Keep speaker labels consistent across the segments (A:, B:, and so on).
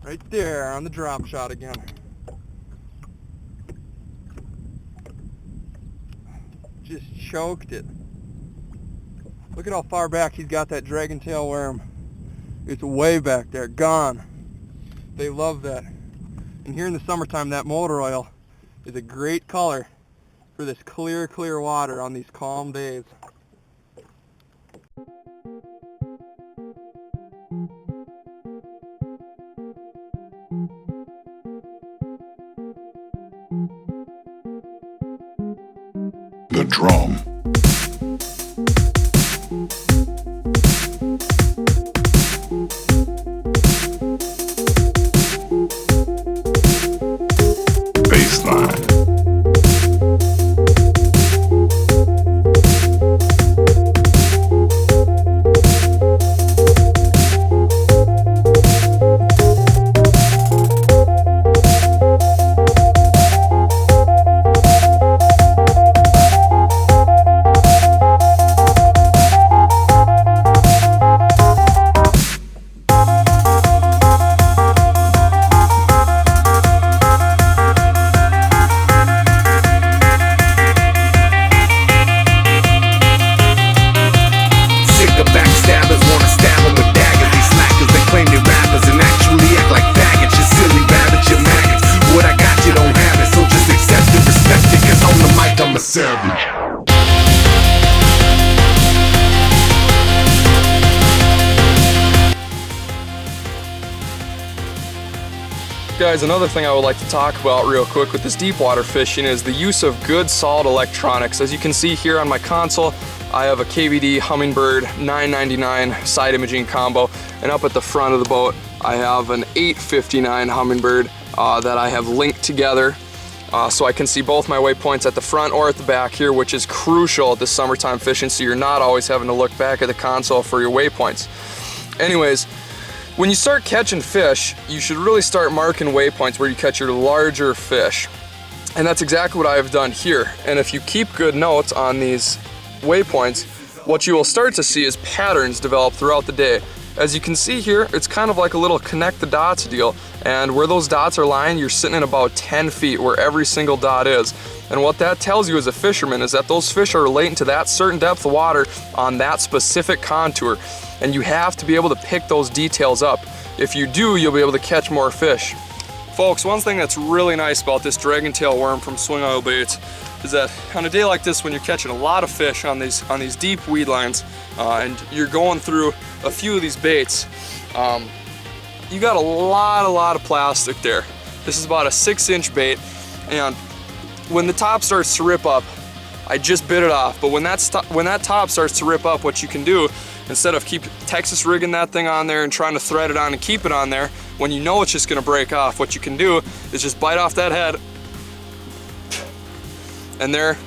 A: Right there on the drop shot again. Just choked it. Look at how far back he's got that dragon tail worm. It's way back there, gone. They love that. And here in the summertime, that motor oil is a great color for this clear, clear water on these calm days.
B: The drum. Baseline.
C: Guys, another thing I would like to talk about real quick with this deep water fishing is the use of good solid electronics. As you can see here on my console, I have a KVD Humminbird 999 side imaging combo, and up at the front of the boat I have an 859 Humminbird that I have linked together so I can see both my waypoints at the front or at the back here, which is crucial at the summertime fishing, so you're not always having to look back at the console for your waypoints. Anyways, when you start catching fish, you should really start marking waypoints where you catch your larger fish. And that's exactly what I have done here. And if you keep good notes on these waypoints, what you will start to see is patterns develop throughout the day. As you can see here, it's kind of like a little connect the dots deal. And where those dots are lying, you're sitting at about 10 feet where every single dot is. And what that tells you as a fisherman is that those fish are latent to that certain depth of water on that specific contour. And you have to be able to pick those details up. If you do, you'll be able to catch more fish. Folks, one thing that's really nice about this dragon tail worm from Swing Oil Baits is that on a day like this, when you're catching a lot of fish on these deep weed lines, and you're going through a few of these baits, you got a lot of plastic there. This is about a 6-inch bait, and when the top starts to rip up, I just bit it off, but when that top starts to rip up, what you can do, instead of keep Texas rigging that thing on there and trying to thread it on and keep it on there, when you know it's just gonna break off, what you can do is just bite off that head, and there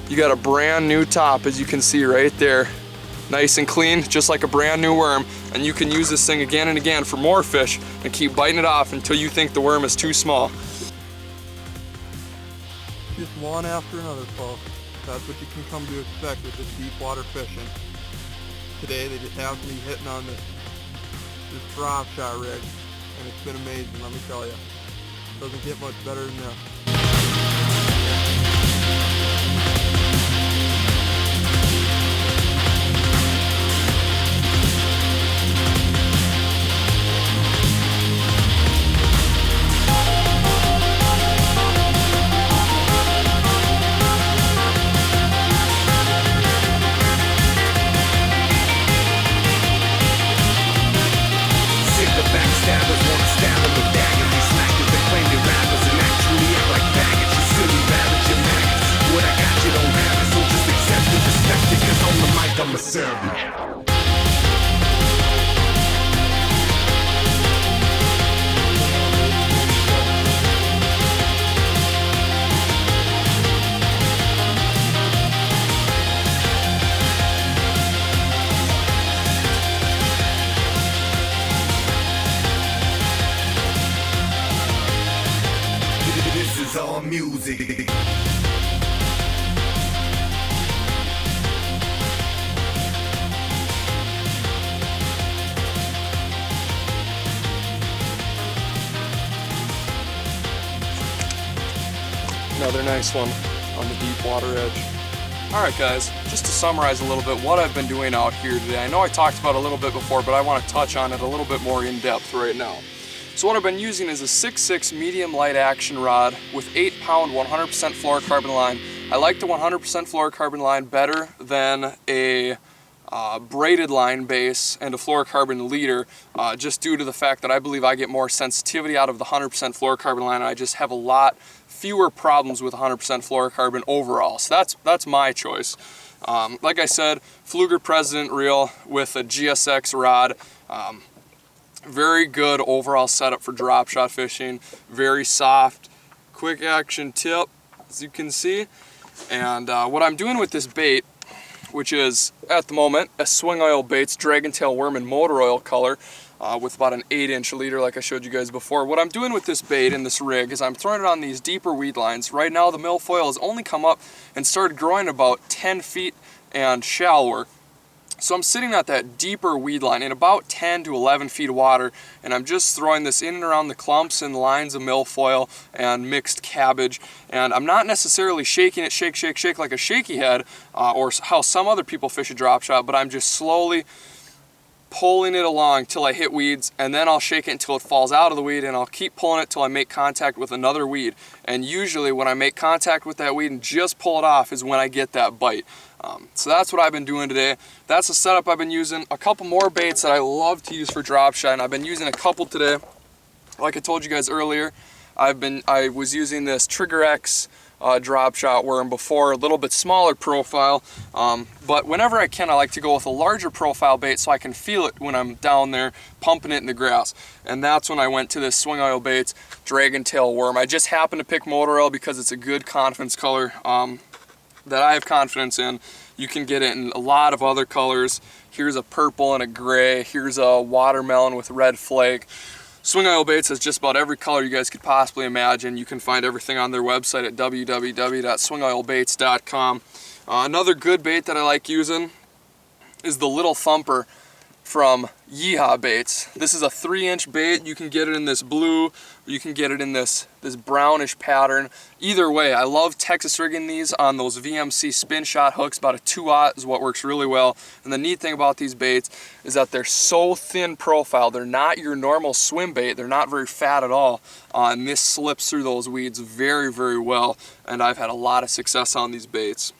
C: you got a brand new top, as you can see right there. Nice and clean, just like a brand new worm, and you can use this thing again and again for more fish and keep biting it off until you think the worm is too small.
A: Just one after another, folks. That's what you can come to expect with this deep water fishing. Today they just happened to be hitting on this drop shot rig, and it's been amazing, let me tell you. Doesn't get much better than this.
B: I'm a savage. This is all music.
C: Another nice one on the deep water edge. Alright guys, just to summarize a little bit what I've been doing out here today. I know I talked about it a little bit before, but I want to touch on it a little bit more in depth right now. So what I've been using is a 6.6 medium light action rod with 8-pound 100% fluorocarbon line. I like the 100% fluorocarbon line better than a braided line base and a fluorocarbon leader, just due to the fact that I believe I get more sensitivity out of the 100% fluorocarbon line, and I just have a lot fewer problems with 100% fluorocarbon overall. So that's my choice. Like I said, Pflueger President reel with a GSX rod. Very good overall setup for drop shot fishing. Very soft, quick action tip, as you can see. And what I'm doing with this bait, which is at the moment a Swing Oil Baits Dragon Tail Worm in motor oil color, with about an 8-inch leader like I showed you guys before. What I'm doing with this bait in this rig is I'm throwing it on these deeper weed lines. Right now the milfoil has only come up and started growing about 10 feet and shallower. So I'm sitting at that deeper weed line in about 10 to 11 feet of water, and I'm just throwing this in and around the clumps and lines of milfoil and mixed cabbage. And I'm not necessarily shaking it shake like a shaky head, or how some other people fish a drop shot, but I'm just slowly pulling it along till I hit weeds, and then I'll shake it until it falls out of the weed, and I'll keep pulling it till I make contact with another weed. And usually when I make contact with that weed and just pull it off is when I get that bite. So that's what I've been doing today. That's the setup I've been using. A couple more baits that I love to use for drop shot, and I've been using a couple today. Like I told you guys earlier, I was using this Trigger X drop shot worm before, a little bit smaller profile, but whenever I can I like to go with a larger profile bait so I can feel it when I'm down there pumping it in the grass. And that's when I went to this Swing Oil Baits Dragon Tail Worm. I just happened to pick motor oil because it's a good confidence color that I have confidence in. You can get it in a lot of other colors. Here's a purple and a gray, here's a watermelon with red flake. Swing Oil Baits has just about every color you guys could possibly imagine. You can find everything on their website at www.swingoilbaits.com. Another good bait that I like using is the Little Thumper from Yeehaw Baits. This is a 3-inch bait. You can get it in this blue, or you can get it in this brownish pattern. Either way, I love Texas rigging these on those VMC spin shot hooks. About a 2/0 is what works really well. And the neat thing about these baits is that they're so thin profile. They're not your normal swim bait. They're not very fat at all. And this slips through those weeds very, very well. And I've had a lot of success on these baits.